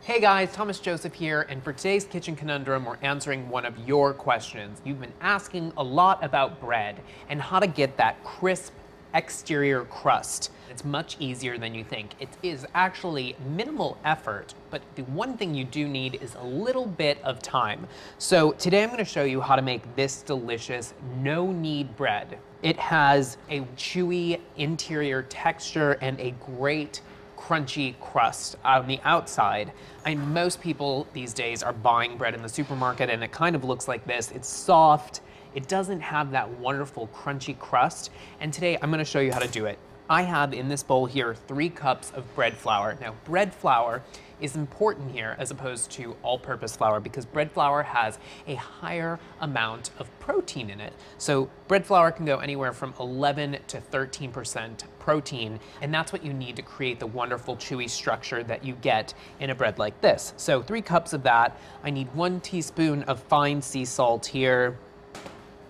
Hey guys, Thomas Joseph here, and for today's Kitchen Conundrum, we're answering one of your questions. You've been asking a lot about bread and how to get that crisp exterior crust. It's much easier than you think. It is actually minimal effort, but the one thing you do need is a little bit of time. So today I'm going to show you how to make this delicious no-knead bread. It has a chewy interior texture and a great crunchy crust on the outside. Most people these days are buying bread in the supermarket and it kind of looks like this. It's soft, it doesn't have that wonderful crunchy crust, and today I'm gonna show you how to do it. I have in this bowl here 3 cups of bread flour. Now, bread flour is important here as opposed to all-purpose flour because bread flour has a higher amount of protein in it. So bread flour can go anywhere from 11 to 13% protein, and that's what you need to create the wonderful chewy structure that you get in a bread like this. So 3 cups of that. I need 1 teaspoon of fine sea salt here.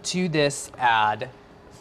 To this, add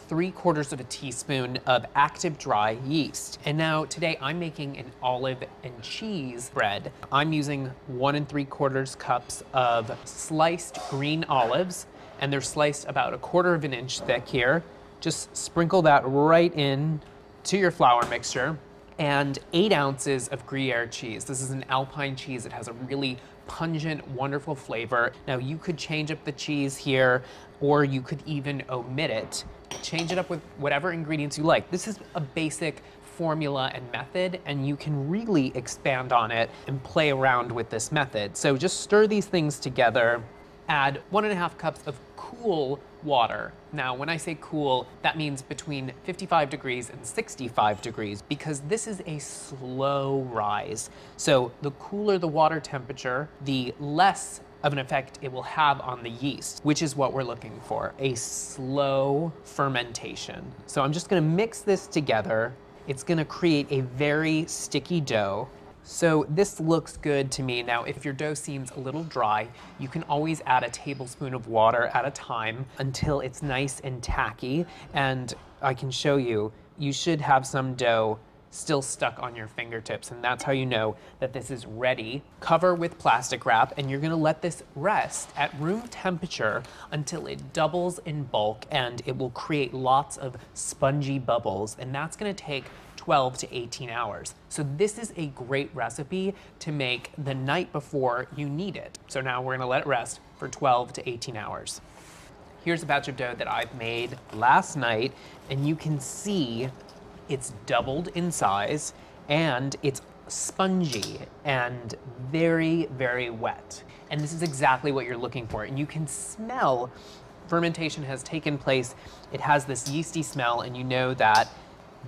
3/4 of a teaspoon of active dry yeast. And now today I'm making an olive and cheese bread. I'm using 1 3/4 cups of sliced green olives, and they're sliced about 1/4 of an inch thick here. Just sprinkle that right in to your flour mixture. And 8 ounces of Gruyere cheese. This is an Alpine cheese. It has a really pungent, wonderful flavor. Now you could change up the cheese here, or you could even omit it. Change it up with whatever ingredients you like. This is a basic formula and method, and you can really expand on it and play around with this method. So just stir these things together. Add 1.5 cups of cool water. Now, when I say cool, that means between 55 degrees and 65 degrees because this is a slow rise. So the cooler the water temperature, the less of an effect it will have on the yeast, which is what we're looking for, a slow fermentation. So I'm just gonna mix this together. It's gonna create a very sticky dough. So this looks good to me. Now, if your dough seems a little dry, you can always add a tablespoon of water at a time until it's nice and tacky. And I can show you, you should have some dough still stuck on your fingertips, and that's how you know that this is ready. Cover with plastic wrap, and you're gonna let this rest at room temperature until it doubles in bulk, and it will create lots of spongy bubbles, and that's gonna take 12 to 18 hours. So this is a great recipe to make the night before you need it. So now we're gonna let it rest for 12 to 18 hours. Here's a batch of dough that I've made last night, and you can see it's doubled in size, and it's spongy and very, very wet. And this is exactly what you're looking for. And you can smell fermentation has taken place. It has this yeasty smell, and you know that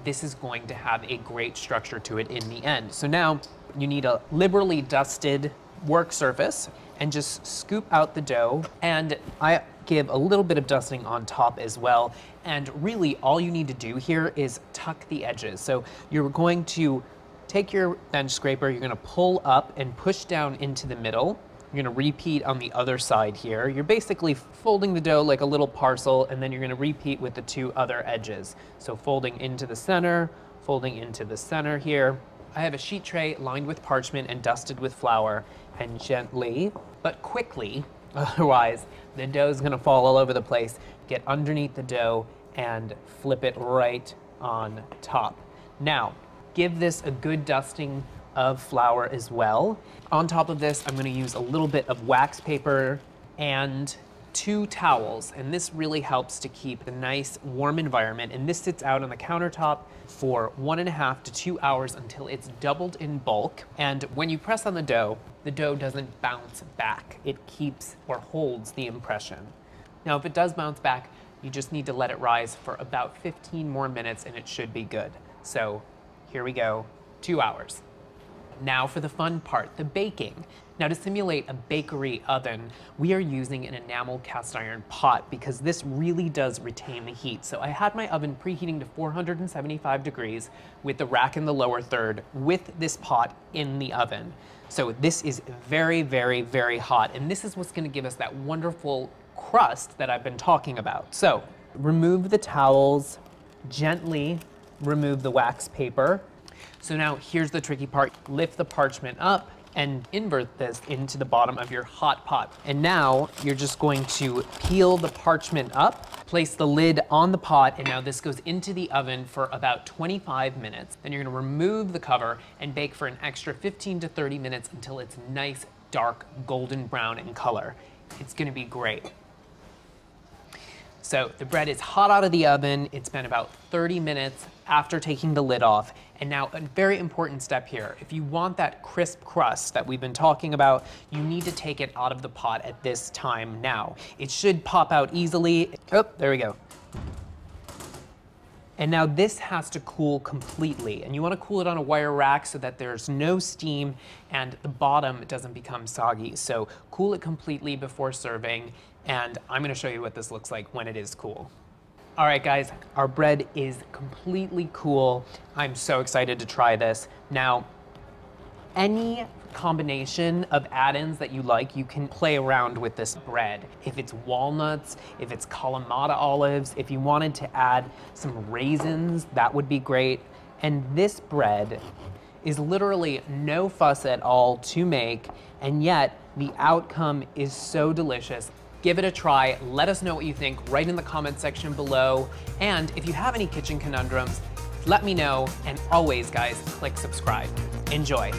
this is going to have a great structure to it in the end. So now you need a liberally dusted work surface and just scoop out the dough. And I give a little bit of dusting on top as well. And really all you need to do here is tuck the edges. So you're going to take your bench scraper, you're gonna pull up and push down into the middle. You're gonna repeat on the other side here. You're basically folding the dough like a little parcel, and then you're gonna repeat with the 2 other edges. So folding into the center, folding into the center here. I have a sheet tray lined with parchment and dusted with flour, and gently, but quickly, otherwise the dough is gonna fall all over the place, get underneath the dough and flip it right on top. Now, give this a good dusting of flour as well. On top of this, I'm gonna use a little bit of wax paper and 2 towels, and this really helps to keep a nice warm environment, and this sits out on the countertop for 1.5 to 2 hours until it's doubled in bulk. And when you press on the dough doesn't bounce back. It keeps or holds the impression. Now, if it does bounce back, you just need to let it rise for about 15 more minutes and it should be good. So here we go, 2 hours. Now for the fun part, the baking. Now to simulate a bakery oven, we are using an enamel cast iron pot because this really does retain the heat. So I had my oven preheating to 475 degrees with the rack in the lower third with this pot in the oven. So this is very, very, very hot, and this is what's gonna give us that wonderful crust that I've been talking about. So remove the towels, gently remove the wax paper. So now here's the tricky part. Lift the parchment up and invert this into the bottom of your hot pot. And now you're just going to peel the parchment up, place the lid on the pot, and now this goes into the oven for about 25 minutes. Then you're gonna remove the cover and bake for an extra 15 to 30 minutes until it's nice, dark, golden brown in color. It's gonna be great. So the bread is hot out of the oven. It's been about 30 minutes after taking the lid off. And now a very important step here. If you want that crisp crust that we've been talking about, you need to take it out of the pot at this time now. It should pop out easily. Oh, there we go. And now this has to cool completely. And you want to cool it on a wire rack so that there's no steam and the bottom doesn't become soggy. So cool it completely before serving. And I'm going to show you what this looks like when it is cool. All right, guys, our bread is completely cool. I'm so excited to try this. Now, any combination of add-ins that you like, you can play around with this bread. If it's walnuts, if it's Kalamata olives, if you wanted to add some raisins, that would be great. And this bread is literally no fuss at all to make, and yet the outcome is so delicious. Give it a try. Let us know what you think right in the comment section below. And if you have any kitchen conundrums, let me know. And always, guys, click subscribe. Enjoy.